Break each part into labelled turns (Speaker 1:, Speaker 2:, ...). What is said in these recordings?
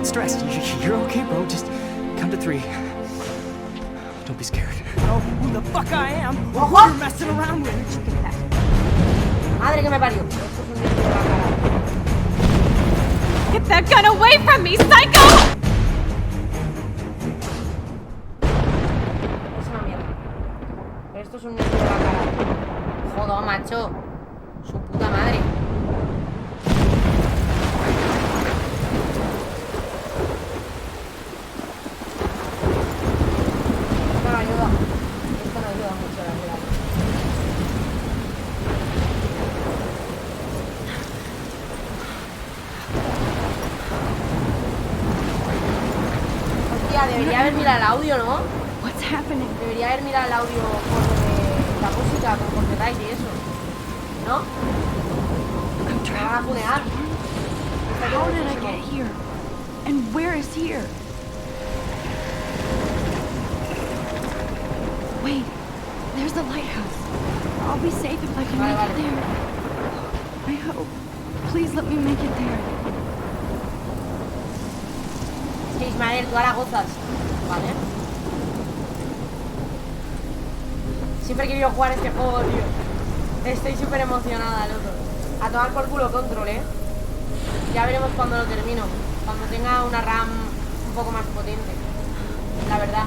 Speaker 1: look stressed. You're okay, bro. Just count to 3. Don't be scared. Oh, who the fuck I am? Who you're messing around with?
Speaker 2: Madre que me parió. Esto es un disco de la cara.
Speaker 3: Get that gun away from me, psycho!
Speaker 2: Es una mierda. Esto es un disco de la cara. Joder, macho. Su puta madre. Esto no ayuda. Esto no ayuda mucho, la verdad. Hostia, debería haber mirado el audio, ¿no?
Speaker 3: What's happening?
Speaker 2: Debería haber mirado el audio por lo de la música, con copyright y eso. ¿No?
Speaker 3: I'm
Speaker 2: Me van a funear.
Speaker 3: How did I get here? And where is here? Wait, there's the lighthouse. I'll be safe if I can make it there. I hope. Please let me make it there.
Speaker 2: Sí, Ismael, tú ahora gozas. Vale. Siempre he querido jugar este juego, tío. Estoy súper emocionada, loco. A tomar por culo Control, ¿eh? Ya veremos cuando lo termino. Cuando tenga una RAM un poco más potente. La verdad.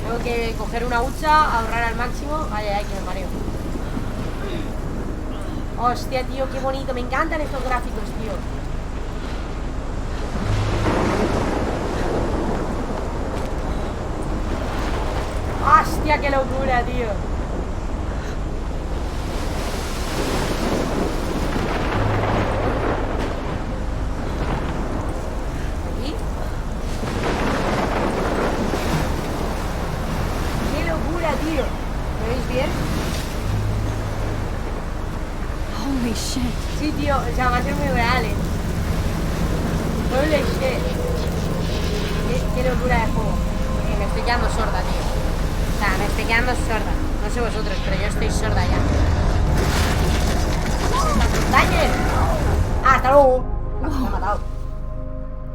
Speaker 2: Tengo que coger una hucha, ahorrar al máximo. Ay, ay, que me mareo. Hostia, tío, qué bonito. Me encantan estos gráficos, tío. Hostia, qué locura, tío. ¿Aquí? Qué locura, tío. ¿Me veis bien?
Speaker 3: Holy shit.
Speaker 2: Sí, tío, o sea, va a ser muy real, ¿eh? Holy shit. Qué locura de juego. Me estoy quedando sorda, tío. O sea, me estoy quedando sorda. No sé vosotros, pero yo estoy sorda ya. ¡Dañen! ¡Ah, hasta luego! Me ha matado.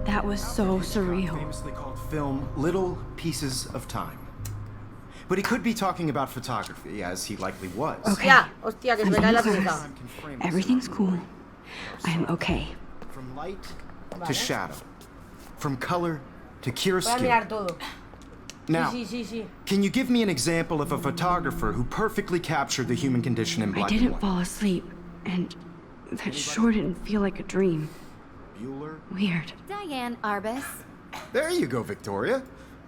Speaker 3: That was so surreal.
Speaker 4: Famously called film Little Pieces of Time. But he could be talking about photography, as he likely was.
Speaker 3: Okay.
Speaker 2: Hostia, hostia, que se me cae la
Speaker 3: I'm
Speaker 2: pinta.
Speaker 3: close. Everything's cool. I'm okay.
Speaker 4: From light
Speaker 2: Vale.
Speaker 4: to shadow. From color to clear
Speaker 2: Voy a
Speaker 4: skin.
Speaker 2: mirar todo.
Speaker 4: Now,
Speaker 2: Sí.
Speaker 4: can you give me an example of a photographer who perfectly captured the human condition in
Speaker 3: I
Speaker 4: black and
Speaker 3: didn't
Speaker 4: white?
Speaker 3: fall asleep, and that sure didn't feel like a dream.
Speaker 4: Bueller?
Speaker 3: Weird.
Speaker 5: Diane Arbus.
Speaker 4: There you go, Victoria.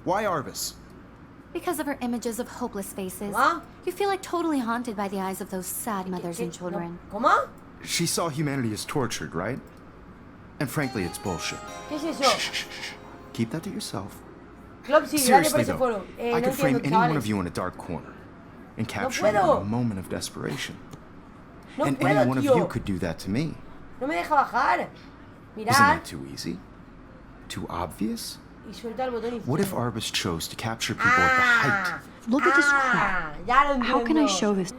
Speaker 4: Why Arbus?
Speaker 5: Because of her images of hopeless faces.
Speaker 2: ¿Cómo?
Speaker 5: You feel like totally haunted by the eyes of those sad mothers and children.
Speaker 2: ¿Cómo?
Speaker 4: She saw humanity as tortured, right? And frankly, it's bullshit.
Speaker 2: ¿Qué es eso?
Speaker 4: Shh. Keep that to yourself.
Speaker 2: Clopsy, gracias por
Speaker 4: Seriously,
Speaker 2: ese
Speaker 4: though,
Speaker 2: foro.
Speaker 4: I
Speaker 2: No
Speaker 4: could frame
Speaker 2: entiendo,
Speaker 4: any one
Speaker 2: chavales.
Speaker 4: of you in a dark corner and capture you in
Speaker 2: puedo.
Speaker 4: a moment of desperation.
Speaker 2: No
Speaker 4: And
Speaker 2: puedo,
Speaker 4: any one of
Speaker 2: tío.
Speaker 4: you could do that to me.
Speaker 2: No me deja bajar.
Speaker 4: Isn't
Speaker 2: Mirad.
Speaker 4: that too easy? Too obvious?
Speaker 2: Y suelta el botón
Speaker 4: What if
Speaker 2: izquierdo.
Speaker 4: Arbus chose to capture people at the height?
Speaker 3: Look at this crap.
Speaker 2: Ya lo entiendo.
Speaker 3: How can I show this?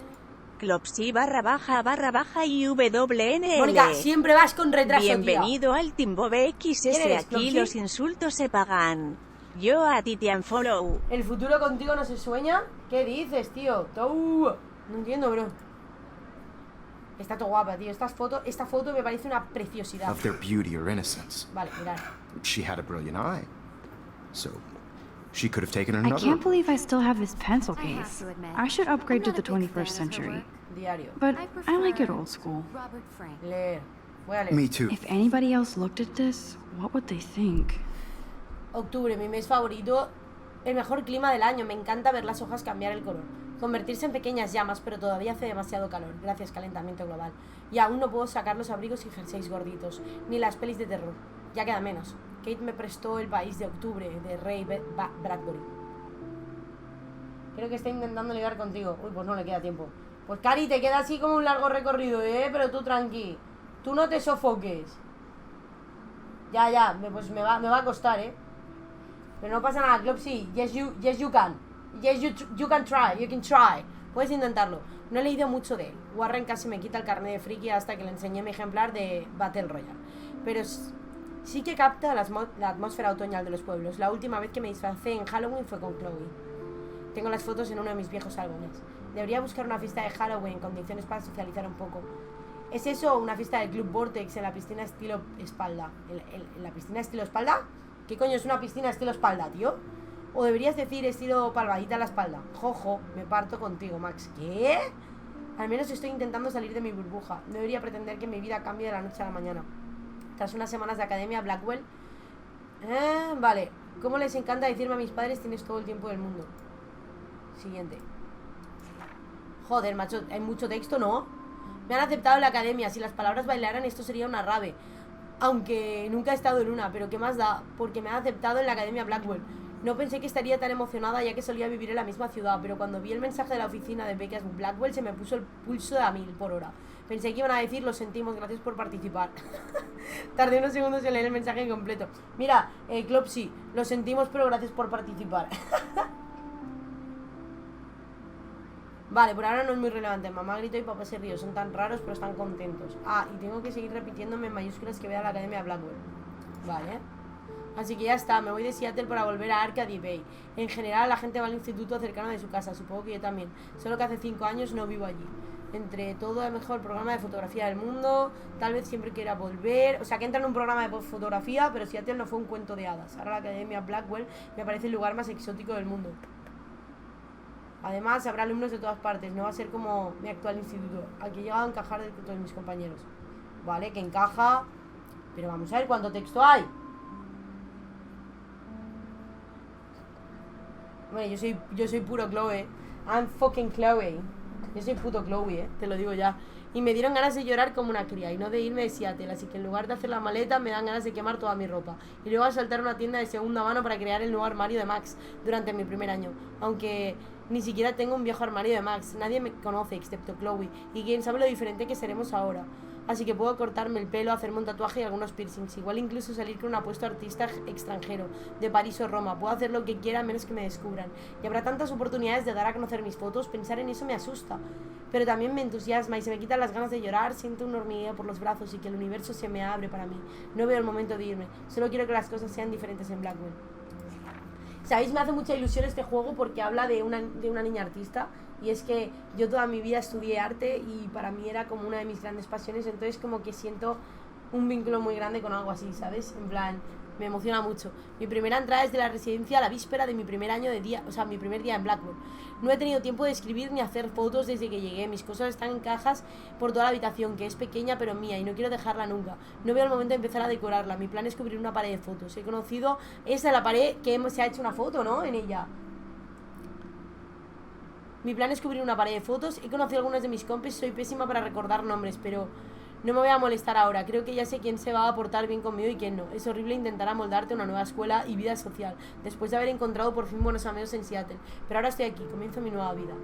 Speaker 6: Clopsy // y WNL.
Speaker 2: Mónica, siempre vas con retraso, tía.
Speaker 6: Bienvenido al Timbobe XS.
Speaker 2: ¿Quién eres,
Speaker 6: Aquí
Speaker 2: Clopsy?
Speaker 6: los insultos se pagan. Yo a ti te unfollow.
Speaker 2: ¿El futuro contigo no se sueña? ¿Qué dices, tío? Tou. No entiendo, bro. Está todo guapa, tío. Esta foto me parece una preciosidad.
Speaker 4: Of their beauty or innocence.
Speaker 2: Vale, mirad.
Speaker 4: She had a brilliant eye. So, she could have taken
Speaker 3: I
Speaker 4: another.
Speaker 3: can't believe I still have this pencil
Speaker 5: I have
Speaker 3: case.
Speaker 5: to admit,
Speaker 3: I should upgrade to
Speaker 5: I'm
Speaker 3: the
Speaker 5: not a big fan
Speaker 3: 21st
Speaker 5: of her
Speaker 3: century.
Speaker 5: work.
Speaker 2: Diario.
Speaker 3: But
Speaker 5: I
Speaker 3: I like it
Speaker 5: prefer
Speaker 3: old school.
Speaker 5: Robert Frank.
Speaker 2: Leer. Voy a leer.
Speaker 4: Me too.
Speaker 3: If anybody else looked at this, what would they think?
Speaker 2: Octubre, mi mes favorito. El mejor clima del año. Me encanta ver las hojas cambiar el color. Convertirse en pequeñas llamas, pero todavía hace demasiado calor. Gracias, calentamiento global. Y aún no puedo sacar los abrigos y jerseys gorditos. Ni las pelis de terror. Ya queda menos. Kate me prestó El país de octubre, de Ray Bradbury. Creo que está intentando ligar contigo. Uy, pues no le queda tiempo. Pues Cari, te queda así como un largo recorrido, pero tú tranqui. Tú no te sofoques. Ya, pues me va a costar, Pero no pasa nada, Clopsy. Yes you can. Yes, you can try. You can try. Puedes intentarlo. No he leído mucho de él. Warren casi me quita el carnet de friki hasta que le enseñé mi ejemplar de Battle Royale. Pero Sí que capta la atmósfera otoñal de los pueblos. La última vez que me disfracé en Halloween fue con Chloe. Tengo las fotos en uno de mis viejos álbumes. Debería buscar una fiesta de Halloween en condiciones para socializar un poco. ¿Es eso una fiesta del Club Vortex en la piscina estilo espalda? ¿En la piscina estilo espalda? ¿Qué coño es una piscina estilo espalda, tío? O deberías decir estilo palmadita a la espalda. Jojo, me parto contigo, Max. ¿Qué? Al menos estoy intentando salir de mi burbuja. No debería pretender que mi vida cambie de la noche a la mañana. Tras unas semanas de academia, Blackwell... vale. ¿Cómo les encanta decirme a mis padres tienes todo el tiempo del mundo? Siguiente. Joder, macho, hay mucho texto, ¿no? Me han aceptado en la academia. Si las palabras bailaran, esto sería una rave. Aunque nunca he estado en una. Pero ¿qué más da? Porque me han aceptado en la academia Blackwell. No pensé que estaría tan emocionada ya que solía vivir en la misma ciudad. Pero cuando vi el mensaje de la oficina de becas Blackwell se me puso el pulso de a 1000 por hora. Pensé que iban a decir, lo sentimos, gracias por participar. Tardé unos segundos en leer el mensaje completo. Mira, Clopsy, lo sentimos, pero gracias por participar. Vale, por ahora no es muy relevante. Mamá gritó y papá se rió. Son tan raros, pero están contentos. Ah, y tengo que seguir repitiéndome en mayúsculas que vea la academia Blackwell. Vale. Así que ya está, me voy de Seattle para volver a Arcady Bay. En general, la gente va al instituto cercano de su casa. Supongo que yo también. Solo que hace 5 años no vivo allí. Entre todo, el mejor programa de fotografía del mundo. Tal vez siempre quiera volver. O sea, que entra en un programa de fotografía, pero Seattle no fue un cuento de hadas. Ahora la academia Blackwell me parece el lugar más exótico del mundo. Además, habrá alumnos de todas partes. No va a ser como mi actual instituto. Aquí he llegado a encajar de todos mis compañeros. Vale, que encaja. Pero vamos a ver cuánto texto hay. Bueno, yo soy puro Chloe. I'm fucking Chloe. Yo soy puto Chloe, te lo digo ya. Y me dieron ganas de llorar como una cría y no de irme de Seattle. Así que en lugar de hacer la maleta me dan ganas de quemar toda mi ropa. Y luego a saltar a una tienda de segunda mano para crear el nuevo armario de Max durante mi primer año. Aunque ni siquiera tengo un viejo armario de Max. Nadie me conoce excepto Chloe. Y quién sabe lo diferente que seremos ahora. Así que puedo cortarme el pelo, hacerme un tatuaje y algunos piercings. Igual incluso salir con un apuesto artista extranjero, de París o Roma. Puedo hacer lo que quiera menos que me descubran. Y habrá tantas oportunidades de dar a conocer mis fotos. Pensar en eso me asusta. Pero también me entusiasma y se me quitan las ganas de llorar. Siento un hormigueo por los brazos y que el universo se me abre para mí. No veo el momento de irme. Solo quiero que las cosas sean diferentes en Blackwell. ¿Sabéis? Me hace mucha ilusión este juego porque habla de una niña artista. Y es que yo toda mi vida estudié arte y para mí era como una de mis grandes pasiones. Entonces como que siento un vínculo muy grande con algo así, ¿sabes? En plan, me emociona mucho. Mi primera entrada es de la residencia a la víspera de mi primer año de día, o sea, mi primer día en Blackwell. No he tenido tiempo de escribir ni hacer fotos desde que llegué. Mis cosas están en cajas por toda la habitación, que es pequeña pero mía y no quiero dejarla nunca. No veo el momento de empezar a decorarla. Mi plan es cubrir una pared de fotos. He conocido esa, la pared que se ha hecho una foto, ¿no? En ella. Mi plan es cubrir una pared de fotos. He conocido a algunos de mis compis. Soy pésima para recordar nombres, pero no me voy a molestar ahora. Creo que ya sé quién se va a portar bien conmigo y quién no. Es horrible intentar amoldarte a una nueva escuela y vida social después de haber encontrado por fin buenos amigos en Seattle. Pero ahora estoy aquí, comienzo mi nueva vida.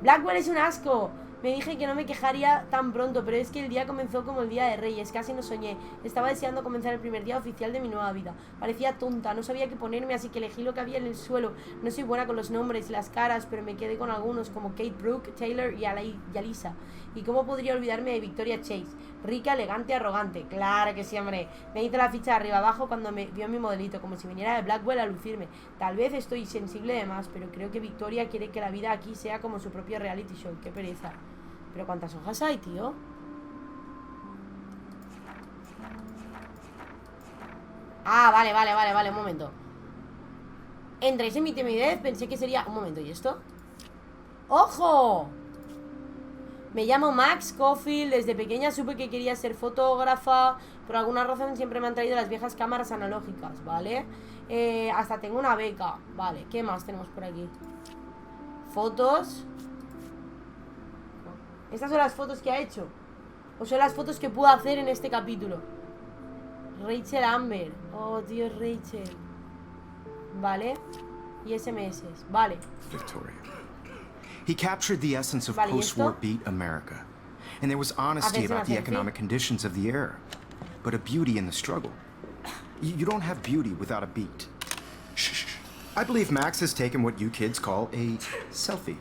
Speaker 2: Blackwell es un asco. Me dije que no me quejaría tan pronto, pero es que el día comenzó como el día de Reyes. Casi no soñé. Estaba deseando comenzar el primer día oficial de mi nueva vida. Parecía tonta, no sabía qué ponerme, así que elegí lo que había en el suelo. No soy buena con los nombres y las caras, pero me quedé con algunos como Kate Brooke, Taylor y Alisa. ¿Y cómo podría olvidarme de Victoria Chase? Rica, elegante, arrogante. Claro que sí, hombre. Me hizo la ficha de arriba abajo cuando me vio mi modelito, como si viniera de Blackwell a lucirme. Tal vez estoy sensible de más, pero creo que Victoria quiere que la vida aquí sea como su propio reality show. Qué pereza. Pero ¿cuántas hojas hay, tío? Ah, vale, un momento. Entréis en mi timidez, pensé que sería... Un momento, ¿y esto? ¡Ojo! Me llamo Max Caulfield. Desde pequeña supe que quería ser fotógrafa. Por alguna razón siempre me han traído las viejas cámaras analógicas, ¿vale? Hasta tengo una beca. Vale, ¿qué más tenemos por aquí? Fotos. ¿Estas son las fotos que ha hecho? ¿O son las fotos que pudo hacer en este capítulo? Rachel Amber. Oh, Dios, Rachel. Vale. Y SMS. Vale.
Speaker 4: Victoria. He captured the essence of post-war beat America. And there was honesty about the economic conditions of the era. But a beauty in the struggle. You don't have beauty without a beat. Shh. I believe Max has taken what you kids call a selfie.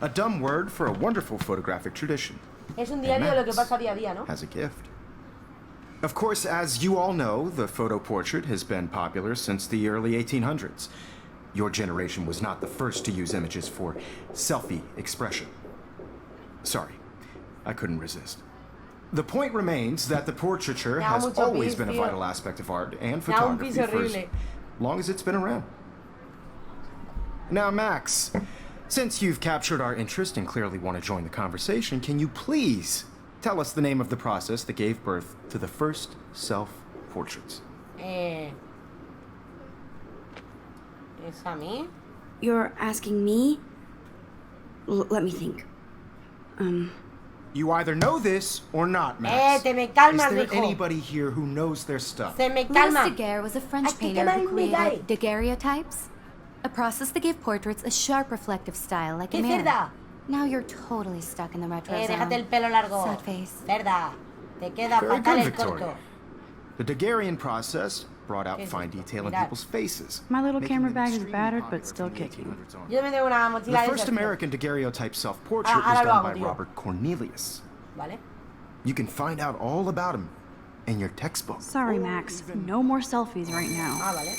Speaker 4: A dumb word for a wonderful photographic tradition.
Speaker 2: Es un diario de lo que pasa día a día, ¿no?
Speaker 4: Has a gift. Of course, as you all know, the photo portrait has been popular since the early 1800s. Your generation was not the first to use images for selfie expression. Sorry, I couldn't resist. The point remains that the portraiture has always been a vital aspect of art and photography for as long as it's been around. Now, Max, since you've captured our interest and clearly want to join the conversation, can you please tell us the name of the process that gave birth to the first self-portraits?
Speaker 2: ¿Es a mí?
Speaker 7: You're asking me? Let me think.
Speaker 4: You either know this or not, Max.
Speaker 2: Te me calmas,
Speaker 4: Is there
Speaker 2: mijo.
Speaker 4: anybody here who knows their stuff?
Speaker 2: Se me
Speaker 5: Louis
Speaker 2: calma.
Speaker 5: Daguerre was a French
Speaker 2: Hay que
Speaker 5: painter who
Speaker 2: quemar un
Speaker 5: created
Speaker 2: medall.
Speaker 5: daguerreotypes, a process that gave portraits a sharp reflective style like a
Speaker 2: ¿Qué
Speaker 5: mirror.
Speaker 2: cerda?
Speaker 5: Now you're totally stuck in the retro zone.
Speaker 2: Déjate el pelo largo.
Speaker 5: Sad face.
Speaker 2: Cerda. Te queda
Speaker 4: Very
Speaker 2: fatal
Speaker 4: good,
Speaker 2: el
Speaker 4: Victoria.
Speaker 2: corto.
Speaker 4: The Daguerrean process brought out
Speaker 2: ¿Qué es
Speaker 4: fine
Speaker 2: esto?
Speaker 4: detail in
Speaker 2: Mirad.
Speaker 4: people's faces.
Speaker 7: My little
Speaker 4: making
Speaker 7: camera
Speaker 4: them
Speaker 7: bag is
Speaker 4: extremely
Speaker 7: battered,
Speaker 4: popular
Speaker 7: but still
Speaker 4: from the
Speaker 7: kicking.
Speaker 4: 1800s on.
Speaker 2: Yo me tengo una
Speaker 4: The
Speaker 2: mochila de
Speaker 4: first
Speaker 2: esas, tío.
Speaker 4: American daguerreotype self-portrait was
Speaker 2: ahora lo
Speaker 4: done
Speaker 2: hago,
Speaker 4: by
Speaker 2: tío.
Speaker 4: Robert Cornelius.
Speaker 2: ¿Vale?
Speaker 4: You can find out all about him in your textbook.
Speaker 7: Sorry, Max. No more selfies right now.
Speaker 2: Ah, vale.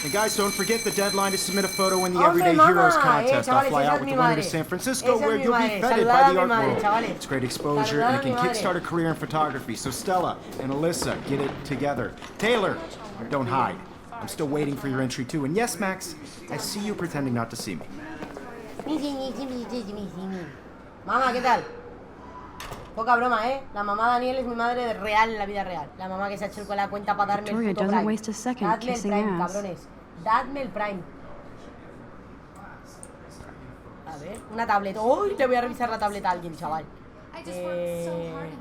Speaker 4: And guys, don't forget the deadline to submit a photo in the
Speaker 2: ¡Hombre,
Speaker 4: Everyday
Speaker 2: mamá!
Speaker 4: Heroes contest. I'll
Speaker 2: Chavales,
Speaker 4: fly
Speaker 2: esa
Speaker 4: out
Speaker 2: es
Speaker 4: with
Speaker 2: mi
Speaker 4: the winner to
Speaker 2: madre.
Speaker 4: San Francisco,
Speaker 2: Esa es
Speaker 4: where
Speaker 2: mi
Speaker 4: you'll
Speaker 2: madre.
Speaker 4: be feted
Speaker 2: Saludad
Speaker 4: by
Speaker 2: a
Speaker 4: the
Speaker 2: mi
Speaker 4: art
Speaker 2: madre,
Speaker 4: world.
Speaker 2: chavales.
Speaker 4: It's great exposure,
Speaker 2: Saludad
Speaker 4: and
Speaker 2: a
Speaker 4: it can
Speaker 2: mi madre.
Speaker 4: kickstart a career in photography. So Stella and Alyssa, get it together. Taylor, don't hide. I'm still waiting for your entry too. And yes, Max, I see you pretending not to see me.
Speaker 2: Mamá, ¿qué tal? Poca broma, ¿eh? La mamá Daniel es mi madre de real en la vida real. La mamá que se ha hecho con la cuenta para darme
Speaker 7: Victoria
Speaker 2: el puto
Speaker 7: doesn't
Speaker 2: Prime.
Speaker 7: waste a second
Speaker 2: Dadme el
Speaker 7: kissing
Speaker 2: Prime,
Speaker 7: ass.
Speaker 2: cabrones. Dadme el Prime. A ver, una tableta. ¡Uy! Le voy a revisar la tableta a alguien, chaval.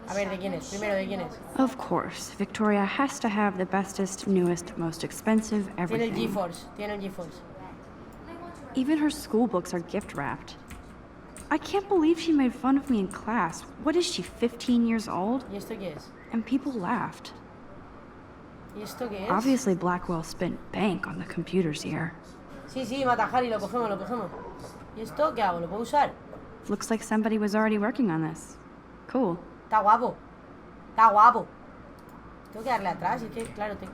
Speaker 2: A ver, ¿de quién es? Primero, ¿de quién es?
Speaker 7: Of course, Victoria has to have the bestest, newest, most expensive
Speaker 2: Tiene el
Speaker 7: everything.
Speaker 2: GeForce. Tiene el GeForce.
Speaker 7: Even her school books are gift wrapped. I can't believe she made fun of me in class. What is she, 15 years old?
Speaker 2: ¿Y esto qué es?
Speaker 7: And people laughed.
Speaker 2: ¿Y esto qué es?
Speaker 7: Obviously, Blackwell spent bank on the computers here.
Speaker 2: Sí, sí, Matajari, lo cogemos, lo cogemos. ¿Y esto qué hago? ¿Lo puedo usar?
Speaker 7: Looks like somebody was already working on this. Cool.
Speaker 2: Está guapo. Está guapo. Tengo que darle atrás, es que, claro, tengo...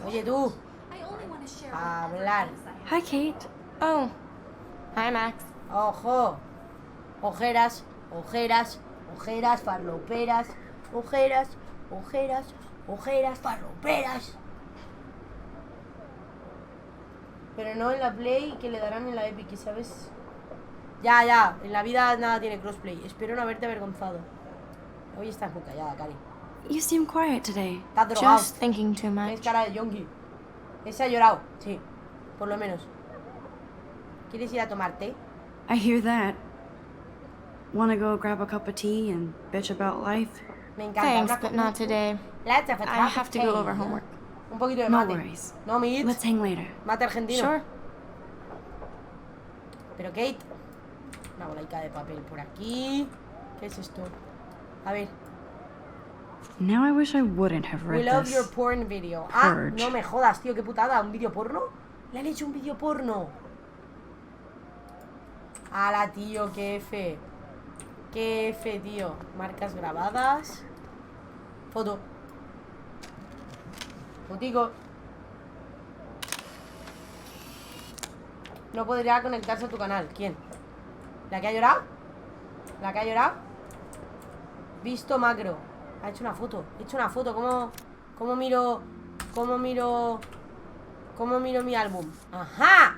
Speaker 2: Oye, tú. Hablar.
Speaker 7: Hi, Kate.
Speaker 8: Oh. Hi, Max.
Speaker 2: Ojo. Ojeras, ojeras, ojeras, farloperas. Ojeras, ojeras, ojeras, farloperas. Pero no en la Play, que le darán en la Epic, ¿sabes? Ya, ya, en la vida nada tiene crossplay. Espero no haberte avergonzado. Hoy estás muy callada, Cari.
Speaker 7: You seem quiet today.
Speaker 2: Estás drogado.
Speaker 8: Just thinking too
Speaker 2: Tienes
Speaker 8: much.
Speaker 2: cara de yonki. Ese ha llorado, sí. Por lo menos. ¿Quieres ir a tomar té?
Speaker 7: I hear that. Wanna go grab a cup of tea and bitch about life?
Speaker 2: Me encanta.
Speaker 8: Thanks,
Speaker 2: Una
Speaker 8: but not today.
Speaker 2: Let's have a
Speaker 8: I
Speaker 2: cup
Speaker 8: have
Speaker 2: of
Speaker 8: to go
Speaker 2: tea.
Speaker 8: over homework.
Speaker 2: Un poquito de
Speaker 7: No
Speaker 2: mate.
Speaker 7: worries.
Speaker 2: No, mi
Speaker 7: Let's hang later.
Speaker 2: mate argentino.
Speaker 8: Sure.
Speaker 2: Pero Kate, una bolaica de papel por aquí. ¿Qué es esto? A ver.
Speaker 7: Now I wish I wouldn't have
Speaker 2: We
Speaker 7: read
Speaker 2: love
Speaker 7: this.
Speaker 2: your porn video. Ah,
Speaker 7: Purge.
Speaker 2: no me jodas, tío, qué putada. ¿Un vídeo porno? Le han hecho un vídeo porno. Ala, tío, qué F. Qué F, tío. Marcas grabadas. Foto. Fotico. No podría conectarse a tu canal. ¿Quién? ¿La que ha llorado? ¿La que ha llorado? Visto macro. Ha hecho una foto. He hecho una foto. ¿Cómo miro? ¿Cómo miro mi álbum? ¡Ajá!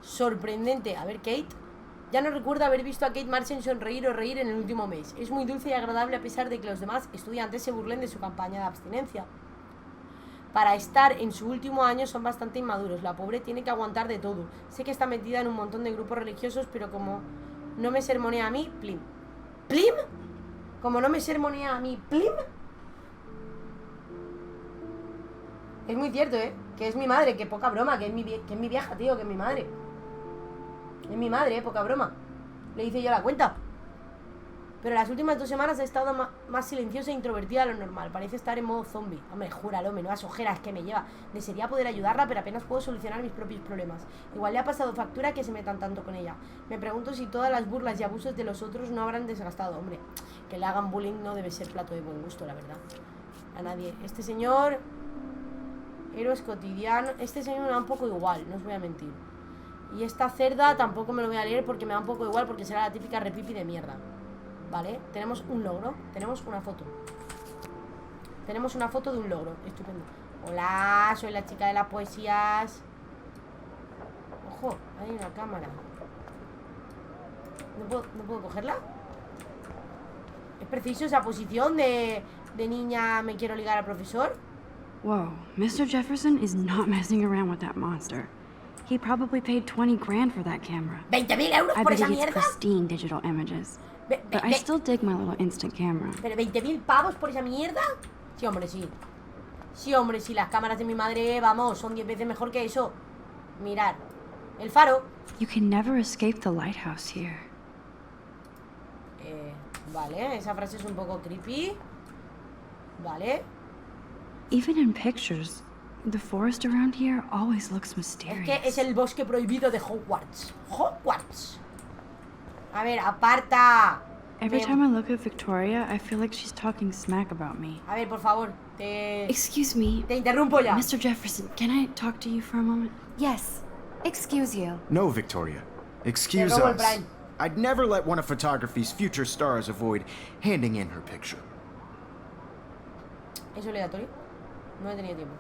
Speaker 2: Sorprendente. A ver, Kate. Ya no recuerdo haber visto a Kate Marshall sonreír o reír en el último mes. Es muy dulce y agradable a pesar de que los demás estudiantes se burlen de su campaña de abstinencia. Para estar en su último año son bastante inmaduros. La pobre tiene que aguantar de todo. Sé que está metida en un montón de grupos religiosos, pero como no me sermonea a mí, plim. ¿Plim? Como no me sermonea a mí, plim. Es muy cierto, ¿eh? Que es mi madre, que poca broma, que es mi vieja, tío, que es mi madre. Es mi madre, poca broma. Le hice yo la cuenta. Pero las últimas 2 semanas he estado más silenciosa e introvertida de lo normal. Parece estar en modo zombie. Hombre, júralo, menudas ojeras que me lleva. Desearía poder ayudarla, pero apenas puedo solucionar mis propios problemas. Igual le ha pasado factura que se metan tanto con ella. Me pregunto si todas las burlas y abusos de los otros no habrán desgastado. Hombre, que le hagan bullying no debe ser plato de buen gusto, la verdad. A nadie. Este señor... Héroes cotidianos. Este señor me da un poco igual, no os voy a mentir. Y esta cerda tampoco me lo voy a leer porque me da un poco igual, porque será la típica repipi de mierda. Vale, tenemos un logro. Tenemos una foto. Tenemos una foto de un logro. Estupendo. Hola, soy la chica de las poesías. Ojo, hay una cámara. ¿No puedo cogerla? ¿Es preciso esa posición de niña me quiero ligar al profesor?
Speaker 7: Whoa, Mr. Jefferson is not messing around with that monster. He probably paid 20 grand for that camera.
Speaker 2: ¿20.000 euros
Speaker 7: I
Speaker 2: por
Speaker 7: bet
Speaker 2: esa
Speaker 7: he gets
Speaker 2: mierda?
Speaker 7: pristine digital images. But I still dig my little instant camera.
Speaker 2: ¿Pero 20.000 pavos por esa mierda? Sí, hombre, sí. Sí, hombre, sí, las cámaras de mi madre, vamos, son 10 veces mejor que eso. Mirad, el faro.
Speaker 7: You can never escape the lighthouse here.
Speaker 2: Vale, esa frase es un poco creepy. Vale.
Speaker 7: Even in pictures, the forest around here always looks mysterious.
Speaker 2: Es que es el bosque prohibido de Hogwarts. Hogwarts. A ver, aparta.
Speaker 7: Every time I look at Victoria, I feel like she's talking smack about me.
Speaker 2: A ver, por favor,
Speaker 7: Excuse me.
Speaker 2: Te interrumpo ya.
Speaker 7: Mr. Jefferson, can I talk to you for a moment?
Speaker 5: Yes. Excuse you.
Speaker 4: No, Victoria. Excuse
Speaker 2: robo el
Speaker 4: us.
Speaker 2: Brian.
Speaker 4: I'd never let one of photography's future stars avoid handing in her picture.
Speaker 2: ¿Es obligatorio? No he tenido tiempo.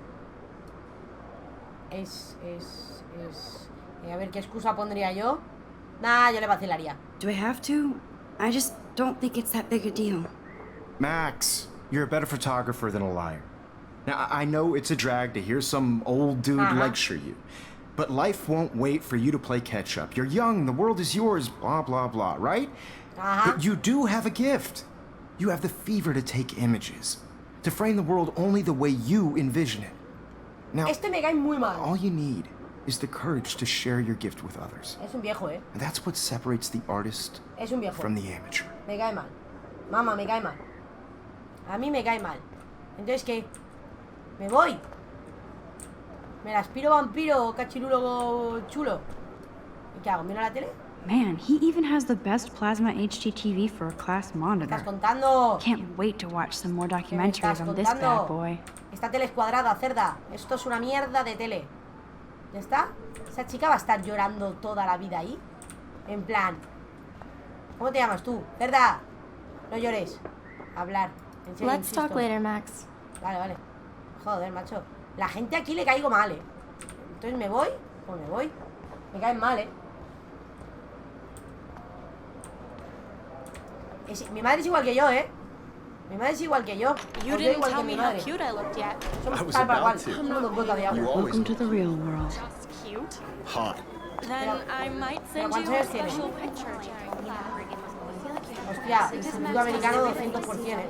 Speaker 2: A ver, ¿qué excusa pondría yo? Nah, yo le vacilaría.
Speaker 7: Do I have to? I just don't think it's that big a deal.
Speaker 4: Max, you're a better photographer than a liar. Now, I know it's a drag to hear some old dude lecture you, but life won't wait for you to play catch-up. You're young, the world is yours, blah, blah, blah, right? But you do have a gift. You have the fever to take images, to frame the world only the way you envision it. Now,
Speaker 2: Este me cae muy mal.
Speaker 4: all you need is the courage to share your gift with others.
Speaker 2: Es un viejo, ¿eh?
Speaker 4: And that's what separates the artist
Speaker 2: Es un viejo.
Speaker 4: from the amateur.
Speaker 2: Me cae mal. Mamá, me cae mal. A mí me cae mal. Entonces, ¿qué? Me voy. Me la aspiro vampiro, cachirulo chulo. ¿Y qué hago? ¿Miro la tele?
Speaker 7: Man, he even has the best plasma HDTV for a class
Speaker 2: ¿Qué
Speaker 7: monitor.
Speaker 2: estás contando?
Speaker 7: Can't wait to watch some more
Speaker 2: ¿Qué me
Speaker 7: documentaries
Speaker 2: estás
Speaker 7: on this
Speaker 2: contando?
Speaker 7: bad boy.
Speaker 2: Esta tele es cuadrada, cerda. Esto es una mierda de tele. ¿Ya está? Esa chica va a estar llorando toda la vida ahí. En plan, ¿cómo te llamas tú? Cerda. No llores. Hablar. En serio,
Speaker 8: Let's talk
Speaker 2: insisto.
Speaker 8: later, Max.
Speaker 2: Vale, vale. Joder, macho. La gente aquí le caigo mal, ¿eh? Entonces, ¿me voy? Pues me voy. Me caen mal, ¿eh? Mi madre es igual que yo, ¿eh? Mi madre es igual que yo.
Speaker 8: You
Speaker 2: Os veo
Speaker 8: didn't
Speaker 2: igual
Speaker 8: tell
Speaker 2: que
Speaker 8: me
Speaker 2: mi
Speaker 8: how
Speaker 2: madre.
Speaker 8: cute I looked yet.
Speaker 2: Somos
Speaker 9: I was
Speaker 2: tal para
Speaker 9: about
Speaker 2: cual.
Speaker 9: to.
Speaker 2: Somos dos gotas de agua.
Speaker 7: Welcome to the real world.
Speaker 8: Just cute.
Speaker 9: Hot.
Speaker 8: Then I might send
Speaker 2: ¿cuántos
Speaker 8: you a
Speaker 2: años tienes?
Speaker 8: special picture during class.
Speaker 2: Hostia, Instituto Americano 200%, ¿eh?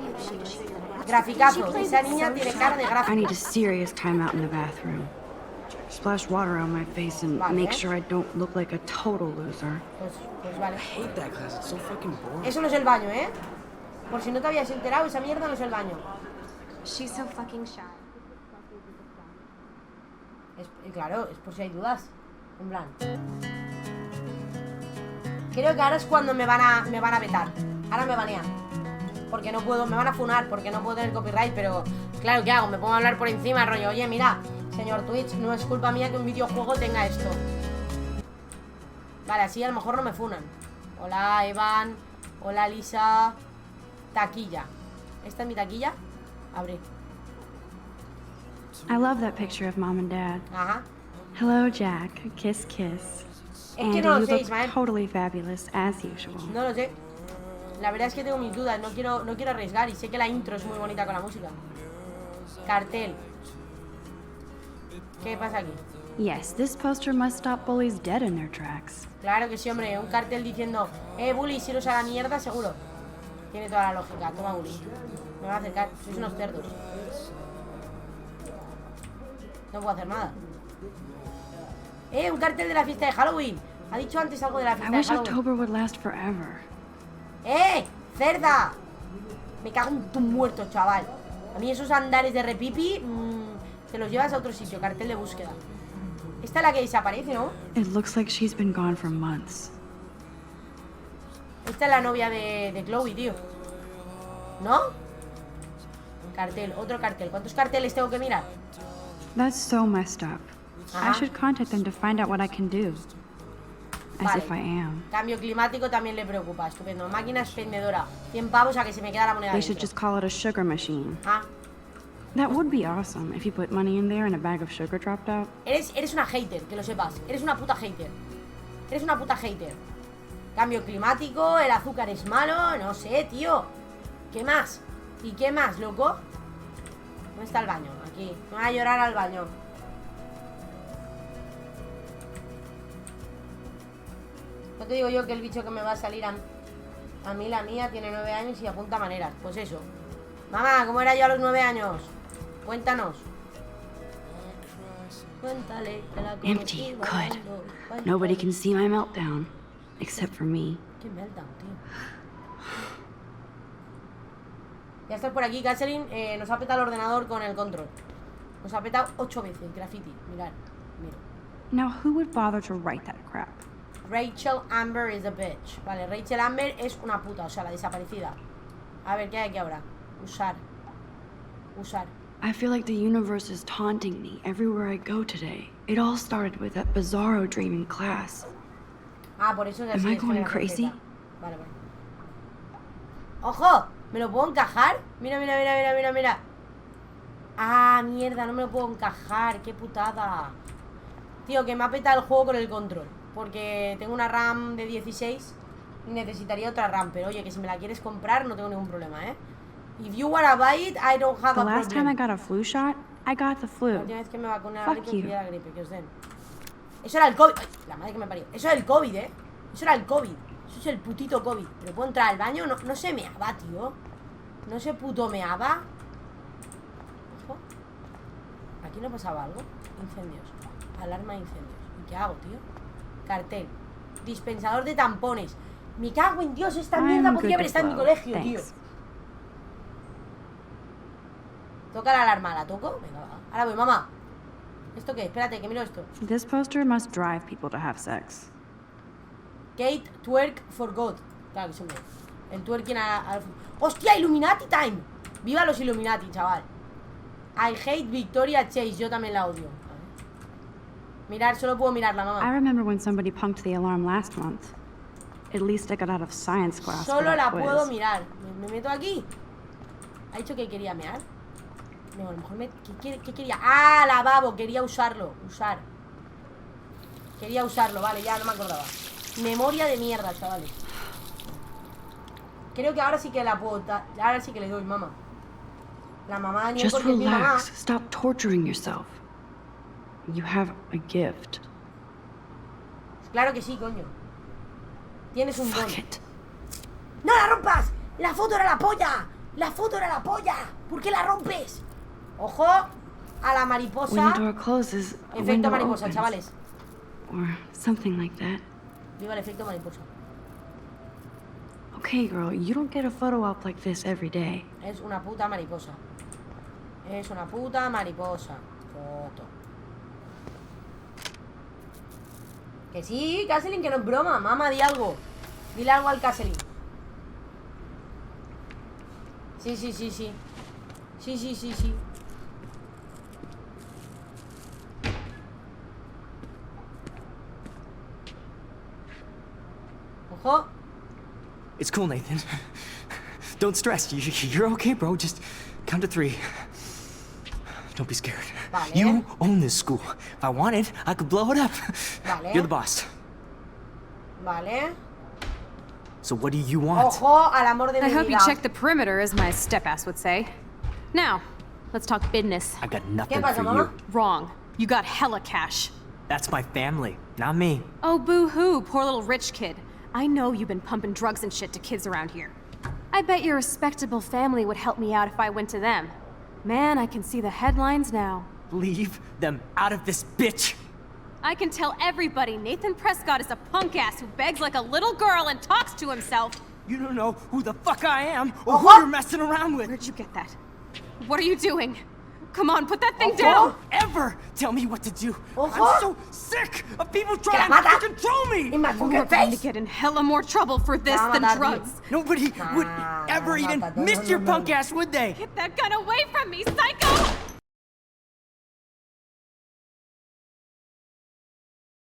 Speaker 2: Graficazo. Esa niña tiene cara de
Speaker 7: I
Speaker 2: gráfica.
Speaker 7: need a serious time out in the bathroom. Splash water on my face and
Speaker 2: Vale.
Speaker 7: make sure I don't look like a total loser.
Speaker 2: Pues vale.
Speaker 1: hate that class. It's so fucking boring.
Speaker 2: Eso no es el baño, ¿eh? Por si no te habías enterado, esa mierda no es el baño.
Speaker 3: She's so fucking shy.
Speaker 2: Claro, es por si hay dudas. En plan. Creo que ahora es cuando me van a vetar. Ahora me banean. Porque no puedo, me van a funar porque no puedo tener copyright, pero claro, ¿qué hago? Me pongo a hablar por encima, rollo, oye, mira, señor Twitch, no es culpa mía que un videojuego tenga esto. Vale, así a lo mejor no me funan. Hola, Evan. Hola, Lisa. Taquilla. ¿Esta es mi taquilla? Abre.
Speaker 7: I love that picture of mom and dad.
Speaker 2: Ajá.
Speaker 7: Hello, Jack. Kiss, kiss.
Speaker 2: Es
Speaker 7: And
Speaker 2: que no lo
Speaker 7: you
Speaker 2: sé,
Speaker 7: look
Speaker 2: Ismael.
Speaker 7: totally fabulous, as usual.
Speaker 2: No lo sé. La verdad es que tengo mis dudas, no quiero arriesgar y sé que la intro es muy bonita con la música. Cartel. ¿Qué pasa aquí?
Speaker 7: Yes, this poster must stop bullies dead in their tracks.
Speaker 2: Claro que sí, hombre, un cartel diciendo bullies, iros a la mierda, seguro. Tiene toda la lógica, toma bully. Me va a acercar, sois unos cerdos. No puedo hacer nada. Un cartel de la fiesta de Halloween. Ha dicho antes algo de la
Speaker 7: I
Speaker 2: fiesta de
Speaker 7: wish
Speaker 2: Halloween.
Speaker 7: October would last forever.
Speaker 2: ¡Cerda! Me cago en tu muerto, chaval. A mí esos andares de repipi te los llevas a otro sitio. Cartel de búsqueda. Esta es la que desaparece, ¿no?
Speaker 7: It looks like she's been gone for months.
Speaker 2: Esta es la novia de Chloe, tío. ¿No? Cartel, otro cartel. ¿Cuántos carteles tengo que mirar?
Speaker 7: That's so messed up. I should contact them to find out what I can do. As if I am.
Speaker 2: Cambio climático también le preocupa. Estupendo. Máquina expendedora. 100 pavos a que se me queda la moneda
Speaker 7: They
Speaker 2: dentro.
Speaker 7: should just call it a sugar machine.
Speaker 2: Ah.
Speaker 7: That would be awesome if you put money in there and a bag of sugar dropped out.
Speaker 2: Eres una hater, que lo sepas. Eres una puta hater. Eres una puta hater. Cambio climático, el azúcar es malo. No sé, tío. ¿Qué más? ¿Y qué más, loco? ¿Dónde está el baño? Aquí. Me voy a llorar al baño. No te digo yo que el bicho que me va a salir a mí, la mía, tiene 9 años y apunta maneras. Pues eso. Mamá, ¿cómo era yo a los 9 años? Cuéntanos. Cuéntale que la
Speaker 7: Empty. Good. Nobody can see my meltdown. Except for me.
Speaker 2: Qué meltdown, tío. Ya estás por aquí, Catherine. Nos ha petado el ordenador con el control. Nos ha petado 8 veces. Graffiti. Mirad. Mira.
Speaker 7: Now, who would bother to write that crap?
Speaker 2: Rachel Amber is a bitch. Vale, Rachel Amber es una puta, o sea, la desaparecida. A ver, ¿qué hay aquí ahora? Usar. Usar.
Speaker 7: I feel like the universe is taunting me everywhere I go today. It all started with that bizarro dream in class.
Speaker 2: Ah, por eso es así.
Speaker 7: Am I going crazy?
Speaker 2: Vale, vale. ¡Ojo! ¿Me lo puedo encajar? Mira, mira, mira, mira, mira, mira. Ah, mierda, no me lo puedo encajar. Qué putada. Tío, que me ha petado el juego con el control. Porque tengo una RAM de 16 y necesitaría otra RAM. Pero oye, que si me la quieres comprar no tengo ningún problema, ¿eh? If you wanna buy it, I don't have
Speaker 7: The
Speaker 2: a
Speaker 7: last
Speaker 2: problem.
Speaker 7: time I got a flu shot, I got the
Speaker 2: La
Speaker 7: flu.
Speaker 2: última vez que me vacuné a la
Speaker 7: Fuck
Speaker 2: gripe,
Speaker 7: you.
Speaker 2: fui a la gripe, que os den. Eso era el COVID. Ay, la madre que me parió. Eso era el COVID, ¿eh? Eso era el COVID. Eso es el putito COVID. ¿Pero puedo entrar al baño? No se meaba, tío. No se puto meaba. Ojo. Aquí no pasaba algo. Incendios. Alarma de incendios. ¿Y qué hago, tío? Cartel. Dispensador de tampones. Me cago en Dios, esta mierda
Speaker 7: I'm
Speaker 2: podría
Speaker 7: good
Speaker 2: haber
Speaker 7: to
Speaker 2: estado en mi
Speaker 7: flow.
Speaker 2: colegio, tío.
Speaker 7: Thanks.
Speaker 2: Toca la alarma, ¿la toco? Venga, va. Ahora voy, mamá. ¿Esto qué? Espérate, que miro esto.
Speaker 7: This poster must drive people to have sex.
Speaker 2: Kate twerk for God. Claro que sí, hombre. El twerking al... ¡Hostia! ¡Illuminati time! ¡Viva los Illuminati, chaval! I hate Victoria Chase. Yo también la odio. Mirar, solo puedo mirarla,
Speaker 7: I
Speaker 2: mamá.
Speaker 7: remember when somebody punked the alarm last month. At least I got out of science class for
Speaker 2: Solo
Speaker 7: that
Speaker 2: la
Speaker 7: quiz.
Speaker 2: puedo mirar. ¿Me meto aquí? ¿Ha dicho que quería mear? No, a lo mejor me... ¿Qué quería? ¡Ah, lavabo! Quería usarlo. Usar. Quería usarlo, vale, ya no me acordaba. Memoria de mierda, chavales. Creo que ahora sí que la puedo... Ahora sí que le doy, mamá. La mamá de Niel,
Speaker 7: Just
Speaker 2: porque es mi mamá.
Speaker 7: relax. Stop torturing yourself. You have a gift.
Speaker 2: Claro que sí, coño. Tienes un don.
Speaker 7: Fuck it.
Speaker 2: ¡No la rompas! ¡La foto era la polla! ¡La foto era la polla! ¿Por qué la rompes? ¡Ojo! A la
Speaker 7: When
Speaker 2: mariposa.
Speaker 7: the door closes, a
Speaker 2: Efecto
Speaker 7: window
Speaker 2: mariposa,
Speaker 7: opens.
Speaker 2: chavales.
Speaker 7: Or something like that.
Speaker 2: Viva el efecto mariposa.
Speaker 7: Okay, girl, you don't get a photo op like this every day.
Speaker 2: Es una puta mariposa. Es una puta mariposa. Foto. Que sí, Caselin, que no es broma. Mamá, di algo. Dile algo al Caselin. Sí, sí, sí, sí. Sí, sí, sí, sí. Ojo.
Speaker 1: It's cool, Nathan. Don't stress. You're okay, bro. Just count to 3. Don't be scared.
Speaker 2: Vale.
Speaker 1: You own this school. If I wanted, I could blow it up.
Speaker 2: Vale.
Speaker 1: You're the boss.
Speaker 2: Vale.
Speaker 1: So what do you want?
Speaker 2: Ojo al amor de mi
Speaker 9: I hope you
Speaker 2: vida.
Speaker 9: checked the perimeter, as my step-ass would say. Now, let's talk business.
Speaker 1: I got nothing
Speaker 2: pasa,
Speaker 1: for
Speaker 2: mamá?
Speaker 1: you.
Speaker 9: Wrong. You got hella cash.
Speaker 1: That's my family, not me.
Speaker 9: Oh, boo-hoo, poor little rich kid. I know you've been pumping drugs and shit to kids around here. I bet your respectable family would help me out if I went to them. Man, I can see the headlines now.
Speaker 1: Leave them out of this bitch.
Speaker 9: I can tell everybody Nathan Prescott is a punk ass who begs like a little girl and talks to himself.
Speaker 1: You don't know who the fuck I am or who
Speaker 2: Ojo.
Speaker 1: you're messing around with.
Speaker 9: Where'd you get that? What are you doing? Come on, put that thing
Speaker 2: Ojo.
Speaker 9: down!
Speaker 1: Don't ever tell me what to do.
Speaker 2: Ojo.
Speaker 1: I'm so sick of people trying
Speaker 2: mata.
Speaker 1: to control me.
Speaker 2: In my
Speaker 9: You
Speaker 2: fucking
Speaker 9: are going to
Speaker 2: face.
Speaker 9: get in hella more trouble for this
Speaker 2: Te va a
Speaker 9: than
Speaker 2: matar,
Speaker 9: drugs.
Speaker 1: Nobody would ever even miss your punk ass, would they?
Speaker 9: Get that gun away from me, psycho!